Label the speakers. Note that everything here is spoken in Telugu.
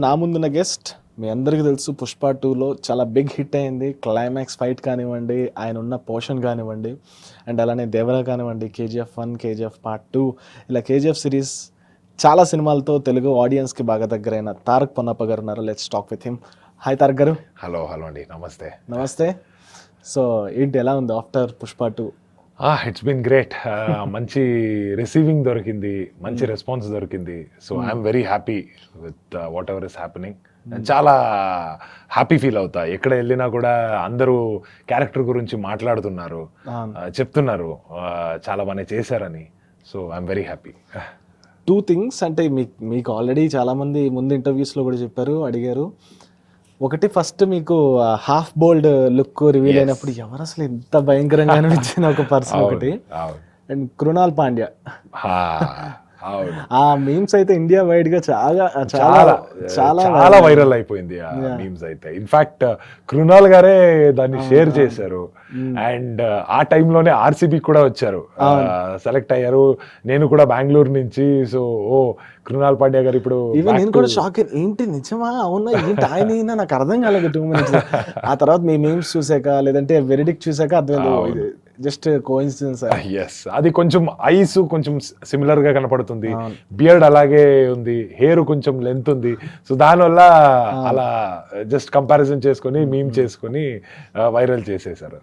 Speaker 1: నా ముందున్న గెస్ట్ మీ అందరికీ తెలుసు పుష్ప 2లో చాలా బిగ్ హిట్ అయింది. క్లైమాక్స్ ఫైట్ కానివ్వండి, ఆయన ఉన్న పోర్షన్ కానివ్వండి, అండ్ అలానే దేవరా కానివ్వండి, కేజీఎఫ్ 1, కేజీఎఫ్ పార్ట్ 2, ఇలా కేజీఎఫ్ సిరీస్ చాలా సినిమాలతో తెలుగు ఆడియన్స్కి బాగా దగ్గరైన తారక్ పొన్నప్ప గారు ఉన్నారు. Let's talk with him. Hi Tarak గారు.
Speaker 2: హలో అండి, నమస్తే.
Speaker 1: నమస్తే. సో ఏంటి, ఎలా ఉంది after Pushpa 2?
Speaker 2: It's been great. మంచి రిసీవింగ్ దొరికింది, మంచి రెస్పాన్స్ దొరికింది. So I'm very happy with whatever is happening. చాలా హ్యాపీ ఫీల్ అవుతా. ఎక్కడ వెళ్ళినా కూడా అందరూ క్యారెక్టర్ గురించి మాట్లాడుతున్నారు, చెప్తున్నారు చాలా బాగా చేశారని. So I'm very happy.
Speaker 1: 2 things అంటే మీకు ఆల్రెడీ చాలామంది ముందు ఇంటర్వ్యూస్లో కూడా చెప్పారు, అడిగారు. ఒకటి, ఫస్ట్ మీకు హాఫ్ బోల్డ్ లుక్ రివీల్ అయినప్పుడు ఎవరు అసలు ఎంత భయంకరంగా అనిపించిన ఒక పర్సన్ ఒకటి. అండ్ కృణాల్ పాండ్యా, ఆ మీమ్స్ అయితే ఇండియా వైడ్ గా చాలా చాలా
Speaker 2: చాలా వైరల్ అయిపోయింది ఆ మీమ్స్ అయితే. ఇన్ఫాక్ట్ కృణాల్ గారే దాన్ని షేర్ చేశారు. అండ్ ఆ టైంలోనే ఆర్సీబీ కూడా వచ్చారు, సెలెక్ట్ అయ్యారు. నేను కూడా బెంగళూరు నుంచి. సో కృణాల్ పాండ్యా గారు ఇప్పుడు
Speaker 1: నేను కూడా షాక్. ఏంటి నిజమా, అవునా, ఏంటి ఆయన, నాకు అర్థం కాలేదు 2 minutes. ఆ తర్వాత మీ మీమ్స్ చూసాక, లేదంటే వెరిడిక్ చూసాక అర్థమైంది, జస్ట్ కోఇన్సిడెన్స్.
Speaker 2: ఎస్, అది కొంచెం ఐస్ కొంచెం సిమిలర్ గా కనపడుతుంది, బియర్డ్ అలాగే ఉంది, హెయిర్ కొంచెం లెంత్ ఉంది. సో దానివల్ల అలా జస్ట్ కంపారిజన్ చేసుకొని మీమ్ చేసుకొని వైరల్ చేసేసారు.